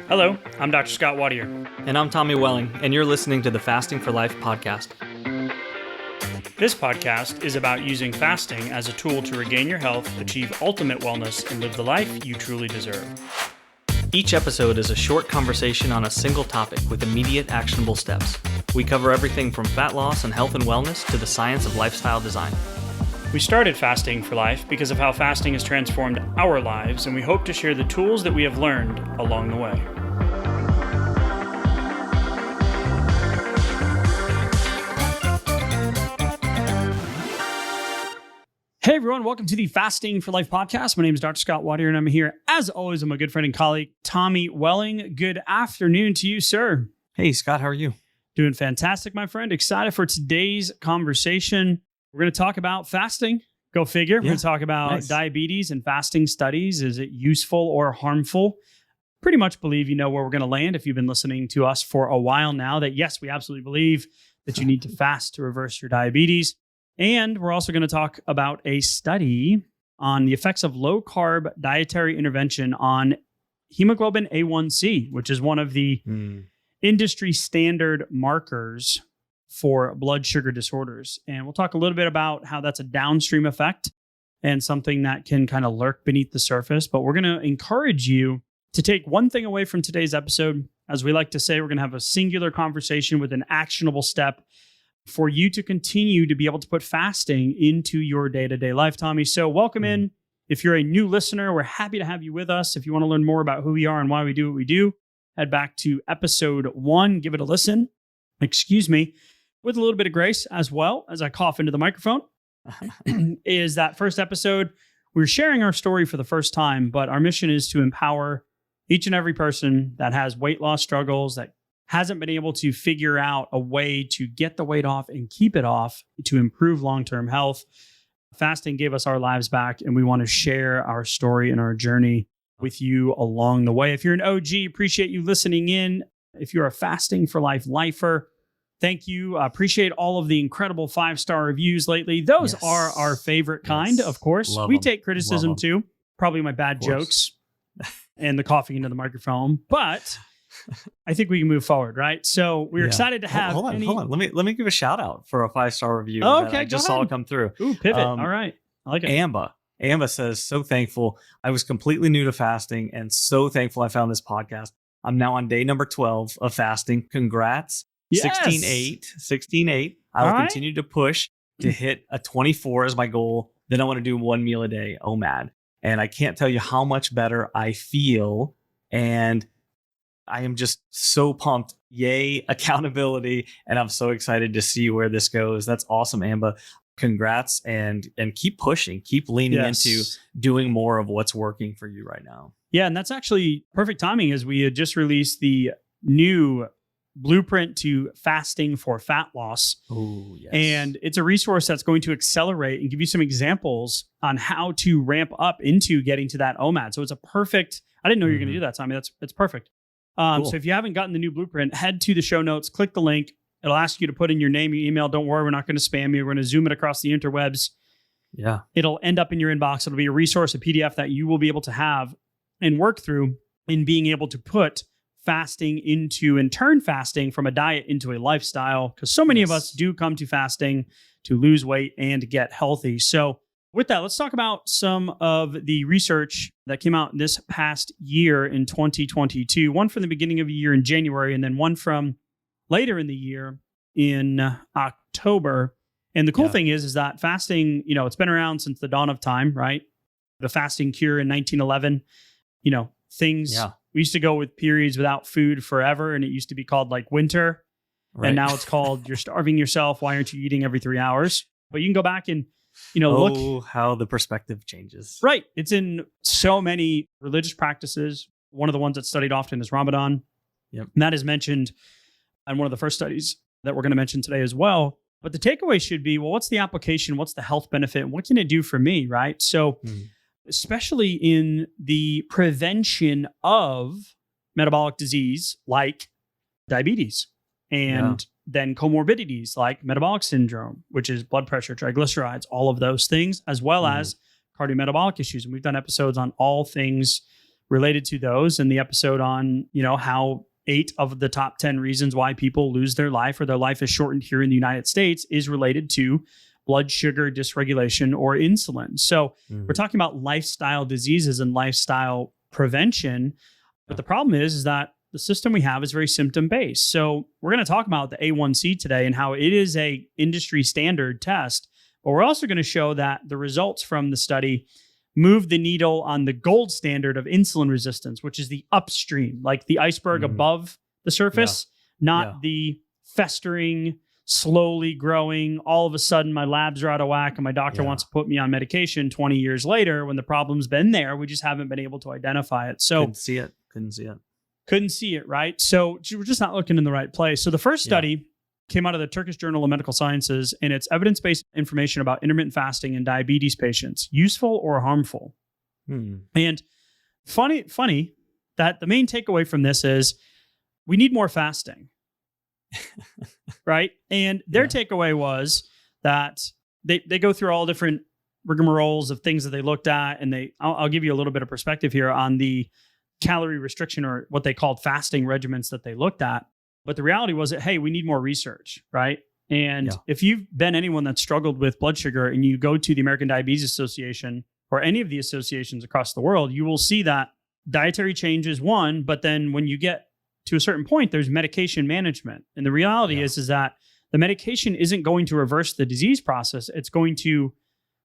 Hello, I'm Dr. Scott Wadier. And I'm Tommy Welling, and you're listening to the Fasting for Life podcast. This podcast is about using fasting as a tool to regain your health, achieve ultimate wellness, and live the life you truly deserve. Each episode is a short conversation on a single topic with immediate actionable steps. We cover everything from fat loss and health and wellness to the science of lifestyle design. We started Fasting for Life because of how fasting has transformed our lives, and we hope to share the tools that we have learned along the way. Hey everyone, welcome to the Fasting for Life podcast. My name is Dr. Scott Wadier, and I'm here, as always, with my good friend and colleague, Tommy Welling. Good afternoon to you, sir. Hey, Scott, how are you? Doing fantastic, my friend. Excited for today's conversation. We're going to talk about fasting. Go figure. We're going to talk about diabetes and fasting studies. Is it useful or harmful? Pretty much believe you know where we're going to land if you've been listening to us for a while now, that yes, we absolutely believe that you need to fast to reverse your diabetes. And we're also going to talk about a study on the effects of low-carb dietary intervention on hemoglobin A1C, which is one of the industry standard markers for blood sugar disorders. And we'll talk a little bit about how that's a downstream effect and something that can kind of lurk beneath the surface. But we're going to encourage you to take one thing away from today's episode. As we like to say, we're going to have a singular conversation with an actionable step for you to continue to be able to put fasting into your day-to-day life, Tommy. So welcome in. If you're a new listener, we're happy to have you with us. If you want to learn more about who we are and why we do what we do, head back to episode 1, give it a listen. Excuse me, with a little bit of grace as well as I cough into the microphone. Is that first episode, we're sharing our story for the first time, but our mission is to empower each and every person that has weight loss struggles, that hasn't been able to figure out a way to get the weight off and keep it off to improve long-term health. Fasting gave us our lives back, and we want to share our story and our journey with you along the way. If you're an OG, appreciate you listening in. If you're a Fasting for Life lifer, thank you. I appreciate all of the incredible 5-star reviews lately. Those are our favorite kind, of course. We take criticism too. Probably my bad jokes and the coughing into the microphone, but I think we can move forward, right? So we're excited to have. Hold on. Let me give a shout out for a 5-star review that I just saw come through. Ooh, pivot. All right, I like it. Amba says, so thankful. I was completely new to fasting and so thankful I found this podcast. I'm now on day number 12 of fasting. Congrats. Yes. 16-8. I will continue to push to hit a 24 as my goal. Then I want to do 1 meal a day. Oh, man. And I can't tell you how much better I feel. And I am just so pumped. Yay, accountability. And I'm so excited to see where this goes. That's awesome, Amba. Congrats, and keep pushing. Keep leaning into doing more of what's working for you right now. Yeah, and that's actually perfect timing, as we had just released the new blueprint to fasting for fat loss. Oh, yes. And it's a resource that's going to accelerate and give you some examples on how to ramp up into getting to that OMAD. So it's a perfect, I didn't know you were going to do that, Tommy. That's perfect. Cool. So if you haven't gotten the new blueprint, head to the show notes, click the link. It'll ask you to put in your name, your email. Don't worry, we're not going to spam you. We're going to zoom it across the interwebs. Yeah. It'll end up in your inbox. It'll be a resource, a PDF that you will be able to have and work through in being able to put fasting into, and turn fasting from a diet into a lifestyle. Because so many of us do come to fasting to lose weight and get healthy. So with that, let's talk about some of the research that came out this past year in 2022. One from the beginning of the year in January, and then one from later in the year in October. And the cool thing is that fasting, it's been around since the dawn of time, right? The fasting cure in 1911, things, we used to go with periods without food forever. And it used to be called like winter. Right. And now it's called you're starving yourself. Why aren't you eating every 3 hours? But you can go back and, look how the perspective changes. Right. It's in so many religious practices. One of the ones that's studied often is Ramadan. Yep. And that is mentioned in one of the first studies that we're going to mention today as well. But the takeaway should be, well, what's the application? What's the health benefit? What can it do for me, right? So especially in the prevention of metabolic disease like diabetes and then comorbidities like metabolic syndrome, which is blood pressure, triglycerides, all of those things, as well as cardiometabolic issues. And we've done episodes on all things related to those, and the episode on, how 8 of the top 10 reasons why people lose their life or their life is shortened here in the United States is related to blood sugar dysregulation or insulin. So we're talking about lifestyle diseases and lifestyle prevention. But the problem is that the system we have is very symptom based. So we're going to talk about the A1C today and how it is a industry standard test. But we're also going to show that the results from the study move the needle on the gold standard of insulin resistance, which is the upstream, like the iceberg above the surface, not the festering, slowly growing. All of a sudden, my labs are out of whack and my doctor wants to put me on medication 20 years later when the problem's been there. We just haven't been able to identify it. So couldn't see it, right? So we're just not looking in the right place. So the first study came out of the Turkish Journal of Medical Sciences, and it's evidence-based information about intermittent fasting in diabetes patients, useful or harmful. And funny that the main takeaway from this is we need more fasting, right? And their takeaway was that they go through all different rigmaroles of things that they looked at, and I'll give you a little bit of perspective here on the calorie restriction or what they called fasting regimens that they looked at. But the reality was that, hey, we need more research, right? And if you've been anyone that struggled with blood sugar and you go to the American Diabetes Association or any of the associations across the world, you will see that dietary change is one, but then when you get to a certain point, there's medication management. And the reality is that the medication isn't going to reverse the disease process. It's going to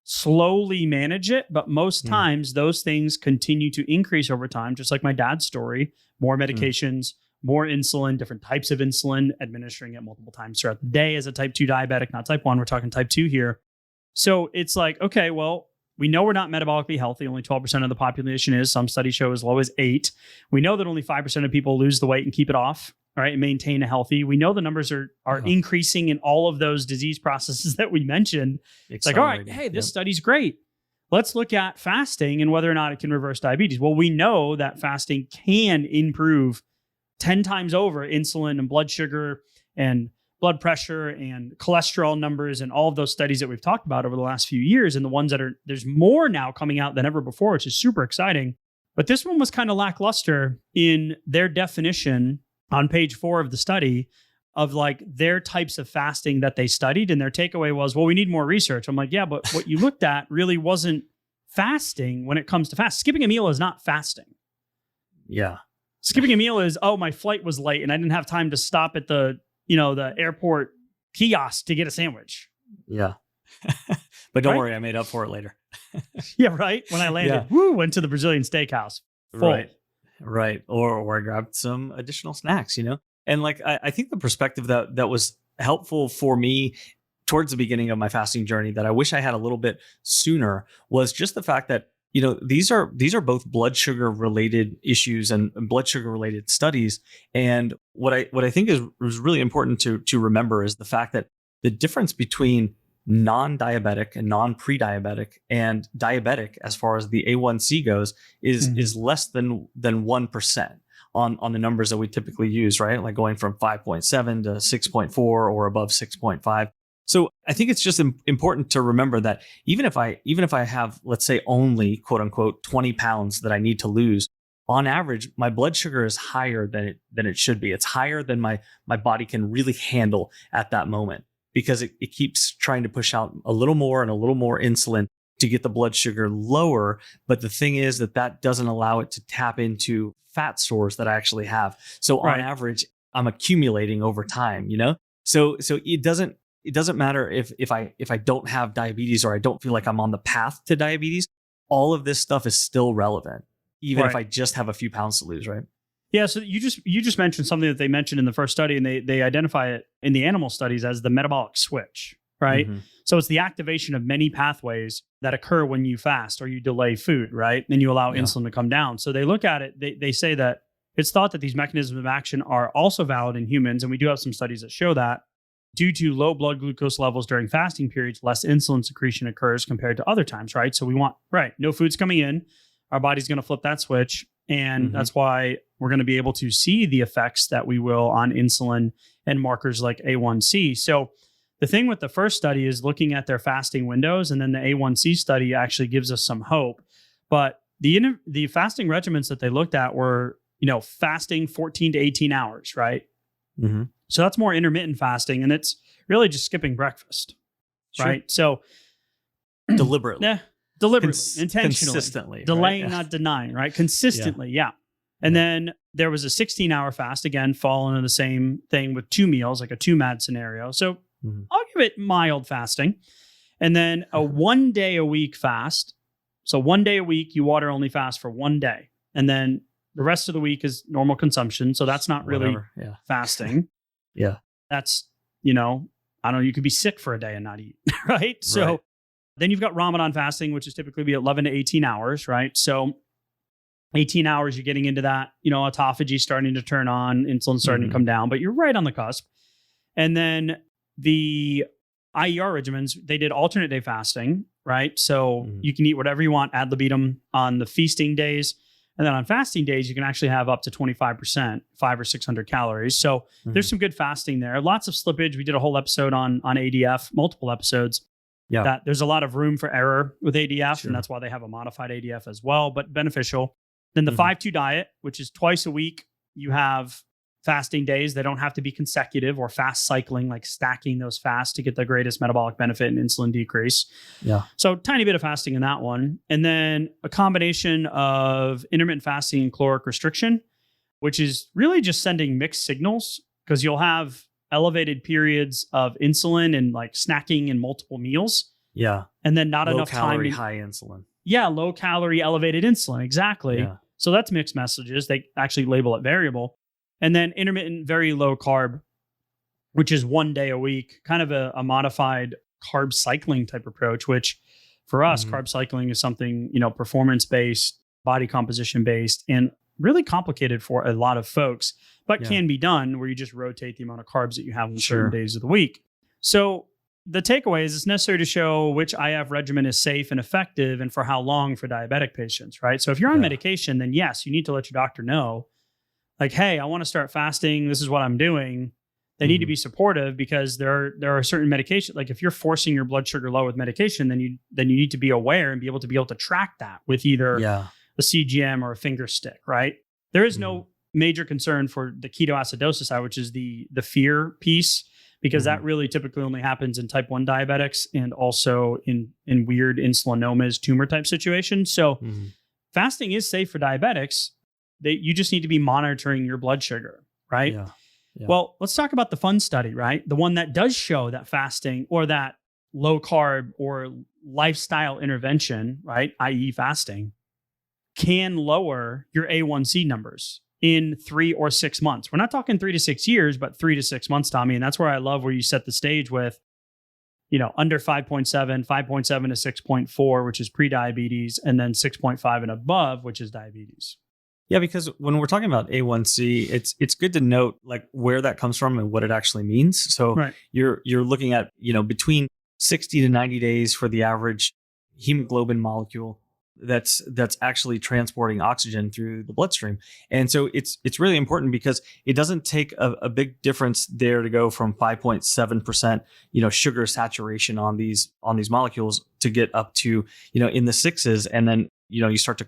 slowly manage it. But most times those things continue to increase over time, just like my dad's story, more medications, more insulin, different types of insulin, administering it multiple times throughout the day as a type 2 diabetic, not type 1. We're talking type 2 here. So it's like, okay, well, we know we're not metabolically healthy. Only 12% of the population is. Some studies show as low as 8. We know that only 5% of people lose the weight and keep it off, all right, and maintain a healthy. We know the numbers are increasing in all of those disease processes that we mentioned. It's like, all right, hey, this study's great. Let's look at fasting and whether or not it can reverse diabetes. Well, we know that fasting can improve 10 times over insulin and blood sugar and blood pressure and cholesterol numbers and all of those studies that we've talked about over the last few years, and the ones that there's more now coming out than ever before, which is super exciting. But this one was kind of lackluster in their definition on page 4 of the study of like their types of fasting that they studied. And their takeaway was, well, we need more research. I'm like, yeah, but what you looked at really wasn't fasting when it comes to fast. Skipping a meal is not fasting. Yeah. Skipping a meal is, oh, my flight was late and I didn't have time to stop at the airport kiosk to get a sandwich. Yeah. But don't worry, I made up for it later. Yeah, right. When I landed, went to the Brazilian steakhouse. Full. Right. Or I grabbed some additional snacks, And like, I think the perspective that was helpful for me towards the beginning of my fasting journey that I wish I had a little bit sooner was just the fact that, these are both blood sugar related issues and blood sugar related studies. And what I think is really important to remember is the fact that the difference between non-diabetic and non-pre-diabetic and diabetic, as far as the A1C goes, is less than 1% on the numbers that we typically use, right? Like going from 5.7 to 6.4 or above 6.5. So I think it's just important to remember that even if I have, let's say, only quote unquote 20 pounds that I need to lose, on average, my blood sugar is higher than it should be. It's higher than my body can really handle at that moment, because it keeps trying to push out a little more and a little more insulin to get the blood sugar lower. But the thing is that doesn't allow it to tap into fat stores that I actually have. So on average, I'm accumulating over time, So it doesn't matter if I don't have diabetes or I don't feel like I'm on the path to diabetes. All of this stuff is still relevant, even if I just have a few pounds to lose, right? Yeah. So you just mentioned something that they mentioned in the first study, and they identify it in the animal studies as the metabolic switch, right? Mm-hmm. So it's the activation of many pathways that occur when you fast or you delay food, right? And you allow insulin to come down. So they look at it, they say that it's thought that these mechanisms of action are also valid in humans. And we do have some studies that show that due to low blood glucose levels during fasting periods, less insulin secretion occurs compared to other times, right? So we want, no food's coming in. Our body's going to flip that switch. And that's why we're going to be able to see the effects that we will on insulin and markers like A1C. So the thing with the first study is looking at their fasting windows, and then the A1C study actually gives us some hope. But the fasting regimens that they looked at were, fasting 14 to 18 hours, right? Mm-hmm. So that's more intermittent fasting, and it's really just skipping breakfast, Sure. right? So deliberately, intentionally, consistently, delaying, right? not denying, right? Consistently, yeah. And then there was a 16-hour fast, again, falling into the same thing with 2 meals, like a 2-MAD scenario. So I'll give it mild fasting. And then a 1 day a week fast. So 1 day a week, you water only fast for 1 day. And then the rest of the week is normal consumption. So that's not really fasting. Yeah. That's, I don't know, you could be sick for a day and not eat, right? So then you've got Ramadan fasting, which is typically be 11 to 18 hours, right? So 18 hours, you're getting into that, autophagy starting to turn on, insulin starting to come down, but you're right on the cusp. And then the IER regimens, they did alternate day fasting, right? So you can eat whatever you want ad libitum on the feasting days. And then on fasting days, you can actually have up to 25%, 500 or 600 calories. So there's some good fasting there. Lots of slippage. We did a whole episode on ADF, multiple episodes. Yeah. That there's a lot of room for error with ADF, and that's why they have a modified ADF as well, but beneficial. Then the 5-2 diet, which is twice a week, you have fasting days. They don't have to be consecutive or fast cycling, like stacking those fasts to get the greatest metabolic benefit and insulin decrease. Yeah. So tiny bit of fasting in that one. And then a combination of intermittent fasting and caloric restriction, which is really just sending mixed signals, because you'll have elevated periods of insulin and like snacking in multiple meals. Yeah. And then not low enough calorie, time. high insulin. Yeah. Low calorie, elevated insulin. Exactly. Yeah. So that's mixed messages. They actually label it variable. And then intermittent, very low carb, which is 1 day a week, kind of a modified carb cycling type approach, which for us, carb cycling is something, performance-based, body composition-based, and really complicated for a lot of folks, but can be done where you just rotate the amount of carbs that you have on certain days of the week. So the takeaway is it's necessary to show which IF regimen is safe and effective and for how long for diabetic patients, right? So if you're on medication, then yes, you need to let your doctor know, like, hey, I want to start fasting. This is what I'm doing. They need to be supportive, because there are certain medications. Like if you're forcing your blood sugar low with medication, then you need to be aware and be able to track that with either a CGM or a finger stick, right? There is no major concern for the ketoacidosis side, which is the fear piece, because that really typically only happens in type 1 diabetics and also in weird insulinomas, tumor type situations. So fasting is safe for diabetics. You just need to be monitoring your blood sugar, right? Yeah. Well, let's talk about the fun study, right? The one that does show that fasting or that low carb or lifestyle intervention, right, i.e. fasting, can lower your A1C numbers in 3 or 6 months. We're not talking 3 to 6 years, but 3 to 6 months, Tommy. And that's where I love where you set the stage with, under 5.7 to 6.4, which is pre-diabetes, and then 6.5 and above, which is diabetes. Yeah, because when we're talking about A1C, it's good to note like where that comes from and what it actually means. So you're looking at, between 60 to 90 days for the average hemoglobin molecule that's actually transporting oxygen through the bloodstream. And so it's really important, because it doesn't take a big difference there to go from 5.7%, sugar saturation on these molecules to get up to, in the 6s. And then, you start to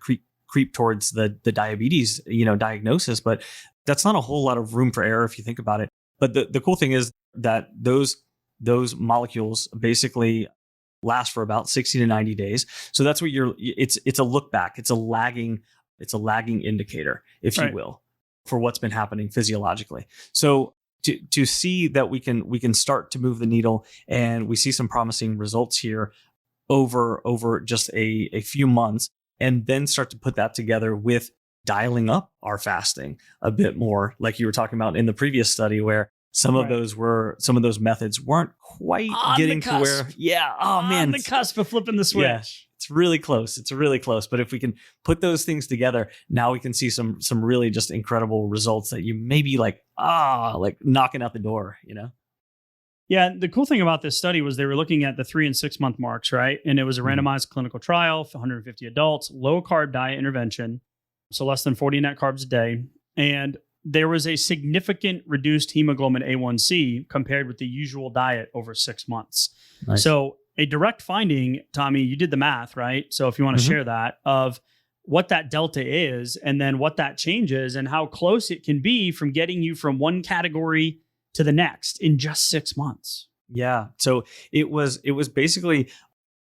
creep towards the diabetes, diagnosis, but that's not a whole lot of room for error if you think about it. But the cool thing is that those molecules basically last for about 60 to 90 days. So that's what it's a look back. It's a lagging indicator, if you will, for what's been happening physiologically. So to see that we can start to move the needle, and we see some promising results here over just a few months, and then start to put that together with dialing up our fasting a bit more, like you were talking about in the previous study, where some of those methods weren't quite getting to where, on the cusp of flipping the switch. Yeah, it's really close. But if we can put those things together, now we can see some really just incredible results that you may be like knocking out the door, Yeah, the cool thing about this study was they were looking at the 3 and 6 month marks, right? And it was a randomized clinical trial for 150 adults, low carb diet intervention, so less than 40 net carbs a day. And there was a significant reduced hemoglobin A1C compared with the usual diet over 6 months. Nice. So a direct finding, Tommy, you did the math, right? So if you want to share that, of what that delta is and then what that changes and how close it can be from getting you from one category to the next in just 6 months. Yeah. So it was basically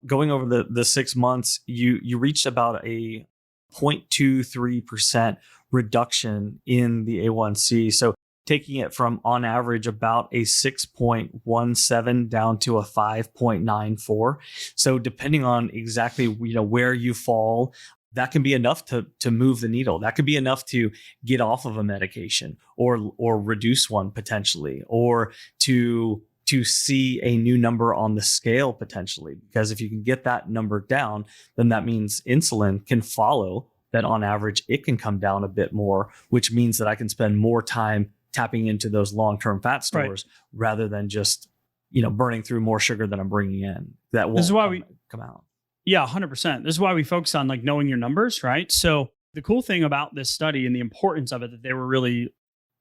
going over the 6 months, you reached about a 0.23% reduction in the A1C. So taking it from on average about a 6.17 down to a 5.94. So depending on exactly where you fall, that can be enough to move the needle. That could be enough to get off of a medication or reduce one potentially, or to see a new number on the scale potentially. Because if you can get that number down, then that means insulin can follow that. On average, it can come down a bit more, which means that I can spend more time tapping into those long-term fat stores rather than just, burning through more sugar than I'm bringing in. That won't come out. Yeah, 100%. This is why we focus on like knowing your numbers, right? So the cool thing about this study and the importance of it that they were really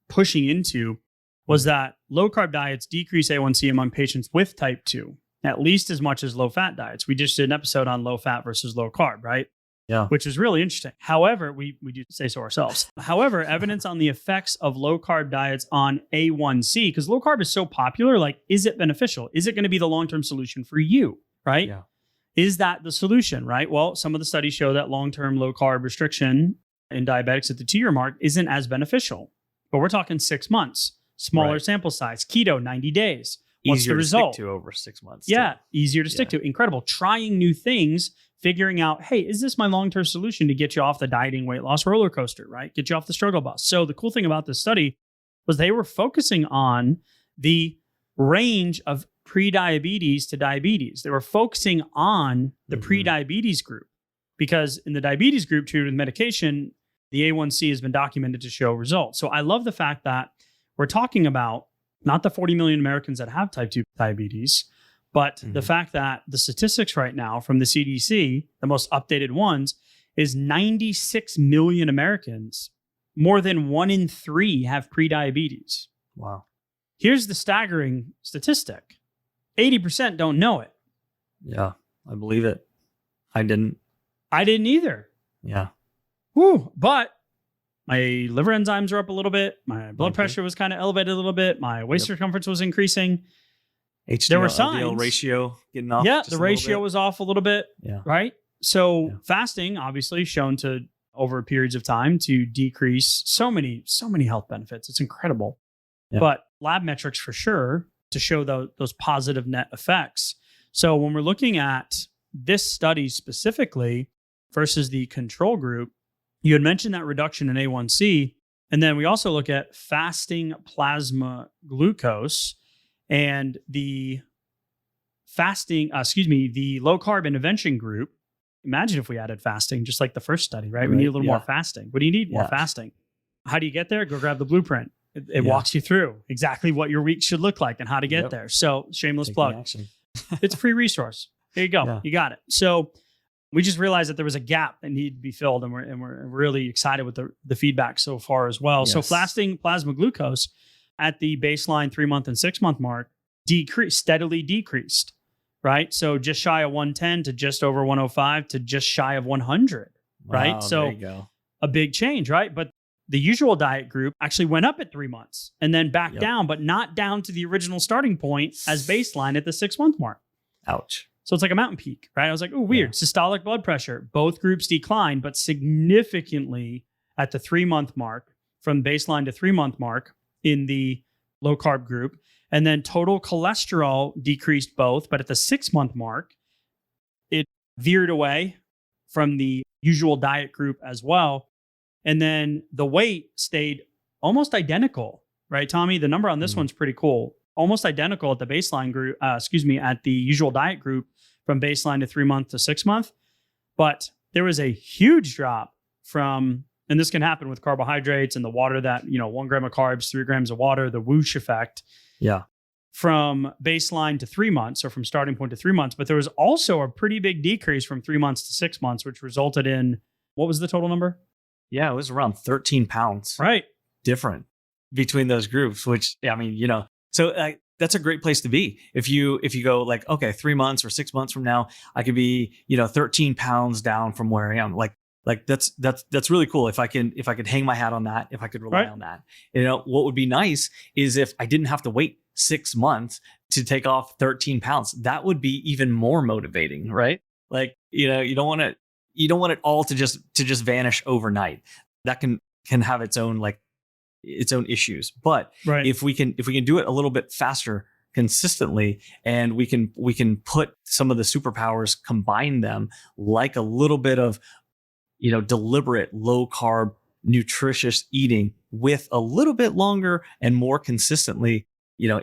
pushing into was that low carb diets decrease A1C among patients with type 2, at least as much as low fat diets. We just did an episode on low fat versus low carb, right? Yeah. Which is really interesting. However, we do say so ourselves. However, evidence on the effects of low carb diets on A1C, because low carb is so popular, like, is it beneficial? Is it going to be the long-term solution for you, right? Yeah. Is that the solution, right? Well, some of the studies show that long-term low carb restriction in diabetics at the 2-year mark isn't as beneficial. But we're talking 6 months, smaller sample size, keto, 90 days. What's easier the result? To stick to over 6 months. Yeah, easier to stick to. Incredible. Trying new things, figuring out, hey, is this my long-term solution to get you off the dieting weight loss roller coaster, right? Get you off the struggle bus. So the cool thing about this study was they were focusing on the range of pre-diabetes to diabetes. They were focusing on the pre-diabetes group because in the diabetes group treated with medication, the A1C has been documented to show results. So I love the fact that we're talking about not the 40 million Americans that have type 2 diabetes, but the fact that the statistics right now from the CDC, the most updated ones, is 96 million Americans, more than 1 in 3 have pre-diabetes. Wow. Here's the staggering statistic. 80% don't know it. Yeah, I believe it. I didn't either. Yeah. Woo, but my liver enzymes are up a little bit. My blood pressure was kind of elevated a little bit. My waist circumference was increasing. There were signs. LDL ratio getting off. Yeah, the ratio was off a little bit. Yeah. Right? So fasting, obviously, shown to, over periods of time, to decrease so many health benefits. It's incredible. Yeah. But lab metrics for sure to show those positive net effects. So when we're looking at this study specifically versus the control group, you had mentioned that reduction in A1C. And then we also look at fasting plasma glucose and the the low carb intervention group. Imagine if we added fasting, just like the first study, right? We need a little more fasting. What do you need? More fasting. How do you get there? Go grab the blueprint. It walks you through exactly what your week should look like and how to get there. So shameless plug. It's a free resource. Here you go. Yeah. You got it. So we just realized that there was a gap that needed to be filled, and we're really excited with the feedback so far as well. Yes. So fasting plasma glucose at the baseline 3-month and 6-month mark steadily decreased, right? So just shy of 110 to just over 105 to just shy of 100, right? Wow, so there you go. A big change, right? But the usual diet group actually went up at 3 months and then back down, but not down to the original starting point as baseline at the 6-month mark. Ouch. So it's like a mountain peak, right? I was like, oh, weird. Yeah. Systolic blood pressure. Both groups declined, but significantly at the 3-month mark, from baseline to 3-month mark in the low carb group. And then total cholesterol decreased both, but at the 6-month mark, it veered away from the usual diet group as well. And then the weight stayed almost identical, right, Tommy? The number on this one's pretty cool. Almost identical at the baseline group, at the usual diet group from baseline to 3-month to 6-month. But there was a huge drop from, and this can happen with carbohydrates and the water that, 1 gram of carbs, 3 grams of water, the whoosh effect. Yeah. From baseline to 3 months, or from starting point to 3 months. But there was also a pretty big decrease from 3 months to 6 months, which resulted in, what was the total number? Yeah, it was around 13 pounds. Right. Different between those groups, which, so that's a great place to be. If you go like, okay, 3 months or 6 months from now, I could be, 13 pounds down from where I am. Like Like that's really cool. If I could hang my hat on that, if I could rely on that, what would be nice is if I didn't have to wait 6 months to take off 13 pounds. That would be even more motivating, right? Like, you don't want it all to just vanish overnight. That can have its own issues. But if we can do it a little bit faster, consistently, and we can put some of the superpowers, combine them, like a little bit of deliberate low carb nutritious eating with a little bit longer and more consistently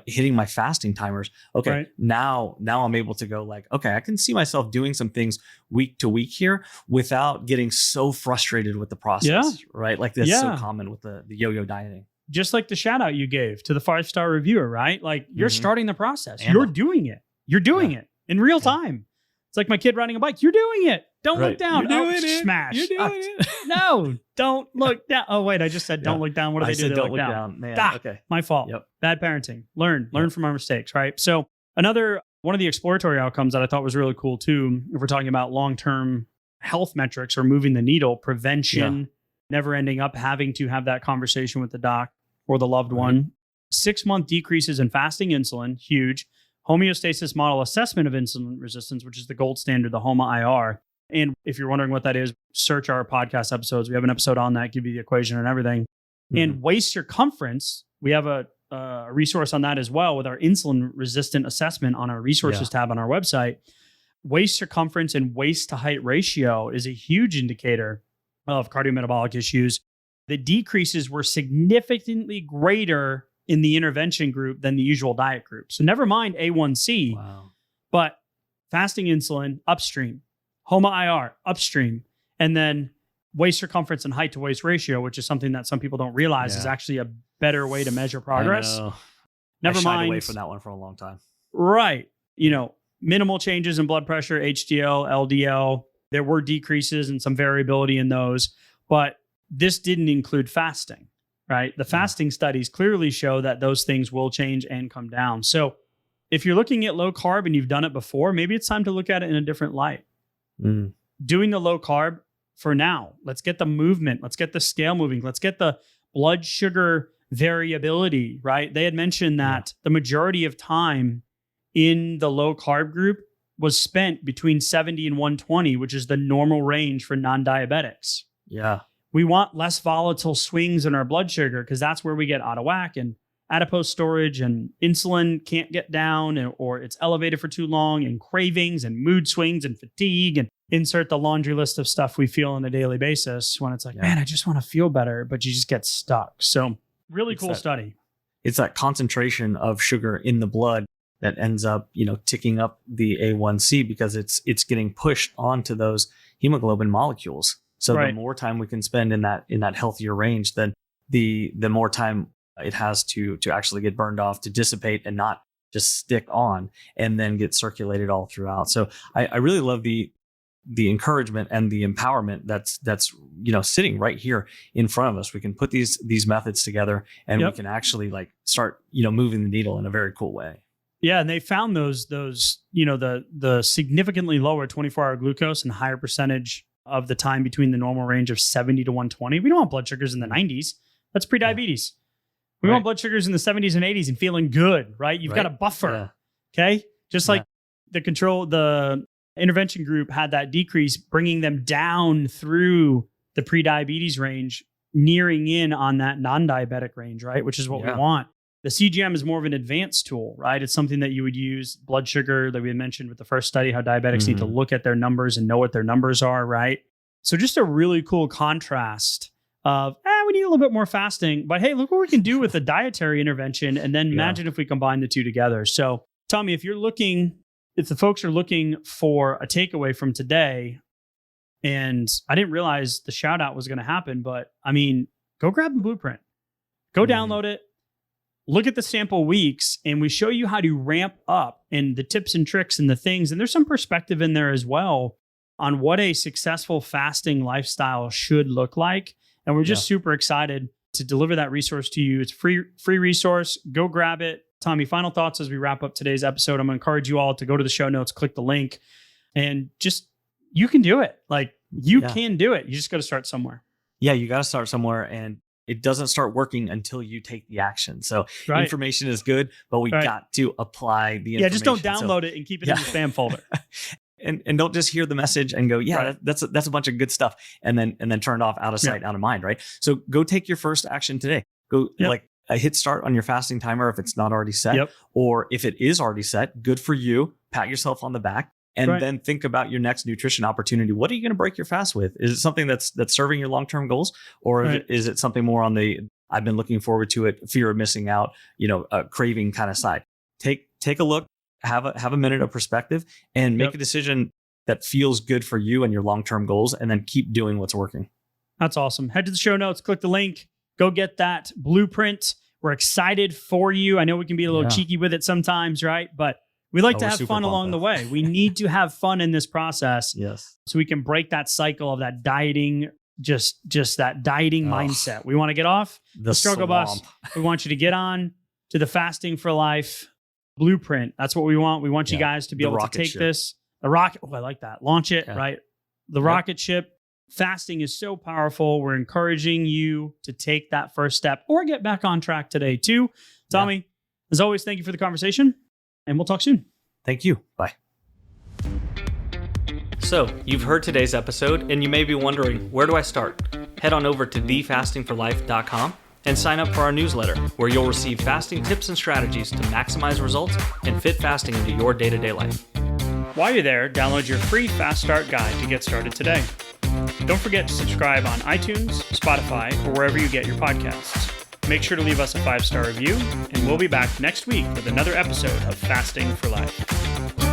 hitting my fasting timers. Okay. Now I'm able to go like, okay, I can see myself doing some things week to week here without getting so frustrated with the process. Right. Like that's so common with the yo-yo dieting. Just like the shout out you gave to the 5-star reviewer, right? Like you're starting the process. You're doing it. You're doing it in real time. It's like my kid riding a bike. You're doing it. Don't look down. You're doing it. Smash. You're doing it. No, don't look down. Oh, wait. I just said don't look down. What do they do? They don't look down. Man. Okay. My fault. Yep. Bad parenting. Learn from our mistakes, right? So one of the exploratory outcomes that I thought was really cool too, if we're talking about long-term health metrics or moving the needle, prevention, never ending up having to have that conversation with the doc or the loved one. 6-month decreases in fasting insulin, huge. Homeostasis model assessment of insulin resistance, which is the gold standard, the HOMA-IR. And if you're wondering what that is, search our podcast episodes. We have an episode on that, give you the equation and everything. Mm-hmm. And waist circumference, we have a resource on that as well with our insulin resistant assessment on our resources tab on our website. Waist circumference and waist to height ratio is a huge indicator of cardiometabolic issues. The decreases were significantly greater in the intervention group than the usual diet group. So never mind A1C, but fasting insulin upstream, HOMA-IR upstream, and then waist circumference and height to waist ratio, which is something that some people don't realize is actually a better way to measure progress. Never mind. I shied away from that one for a long time. Right. Minimal changes in blood pressure, HDL, LDL. There were decreases and some variability in those, but this didn't include fasting, right? The fasting studies clearly show that those things will change and come down. So if you're looking at low carb and you've done it before, maybe it's time to look at it in a different light. Doing the low carb for now. Let's get the movement. Let's get the scale moving. Let's get the blood sugar variability, right? They had mentioned that the majority of time in the low carb group was spent between 70 and 120, which is the normal range for non-diabetics. Yeah. We want less volatile swings in our blood sugar because that's where we get out of whack and adipose storage and insulin can't get down or it's elevated for too long and cravings and mood swings and fatigue and insert the laundry list of stuff we feel on a daily basis when it's like, man, I just want to feel better, but you just get stuck. So really cool study. It's that concentration of sugar in the blood that ends up, ticking up the A1C because it's getting pushed onto those hemoglobin molecules. So the more time we can spend in that healthier range, then the more time it has to actually get burned off, to dissipate and not just stick on and then get circulated all throughout. So I really love the encouragement and the empowerment that's sitting right here in front of us. We can put these methods together and we can actually start moving the needle in a very cool way. Yeah, and they found those the significantly lower 24-hour glucose and higher percentage of the time between the normal range of 70 to 120. We don't want blood sugars in the 90s. That's prediabetes. We want blood sugars in the 70s and 80s and feeling good, right? You've got a buffer. Okay? Just like the intervention group had that decrease, bringing them down through the prediabetes range, nearing in on that non-diabetic range, right? Which is what we want. The CGM is more of an advanced tool, right? It's something that you would use, blood sugar that we had mentioned with the first study, how diabetics need to look at their numbers and know what their numbers are, right? So just a really cool contrast of, we need a little bit more fasting, but hey, look what we can do with a dietary intervention. And then imagine if we combine the two together. So Tommy, if the folks are looking for a takeaway from today, and I didn't realize the shout out was going to happen, but go grab the blueprint, go download it. Look at the sample weeks and we show you how to ramp up and the tips and tricks and the things. And there's some perspective in there as well on what a successful fasting lifestyle should look like. And we're just super excited to deliver that resource to you. It's free resource. Go grab it. Tommy, final thoughts as we wrap up today's episode. I'm going to encourage you all to go to the show notes, click the link, and just, you can do it. You can do it. You just got to start somewhere. Yeah, you got to start somewhere, and it doesn't start working until you take the action. So information is good, but we got to apply the information. Yeah, just don't download it and keep it in your spam folder. And don't just hear the message and go, that's a bunch of good stuff, and then turn it off, out of sight, out of mind, right? So go take your first action today. Go hit start on your fasting timer if it's not already set, or if it is already set, good for you. Pat yourself on the back. And then think about your next nutrition opportunity. What are you going to break your fast with? Is it something that's serving your long-term goals? Or is it something more on the, I've been looking forward to it, fear of missing out, craving kind of side? Take a look, have a minute of perspective, and make a decision that feels good for you and your long-term goals, and then keep doing what's working. That's awesome. Head to the show notes, click the link, go get that blueprint. We're excited for you. I know we can be a little cheeky with it sometimes, right? But we like to have fun along the way. We need to have fun in this process. Yes. So we can break that cycle of that dieting, just that dieting mindset. We want to get off the struggle bus. We want you to get on to the fasting for life blueprint. That's what we want. We want you guys to be able to take this. The rocket. Oh, I like that. Launch it, right? The rocket ship. Fasting is so powerful. We're encouraging you to take that first step or get back on track today too. Tommy, as always, thank you for the conversation. And we'll talk soon. Thank you. Bye. So, you've heard today's episode, and you may be wondering, where do I start? Head on over to thefastingforlife.com and sign up for our newsletter, where you'll receive fasting tips and strategies to maximize results and fit fasting into your day-to-day life. While you're there, download your free Fast Start guide to get started today. Don't forget to subscribe on iTunes, Spotify, or wherever you get your podcasts. Make sure to leave us a 5-star review, and we'll be back next week with another episode of Fasting for Life.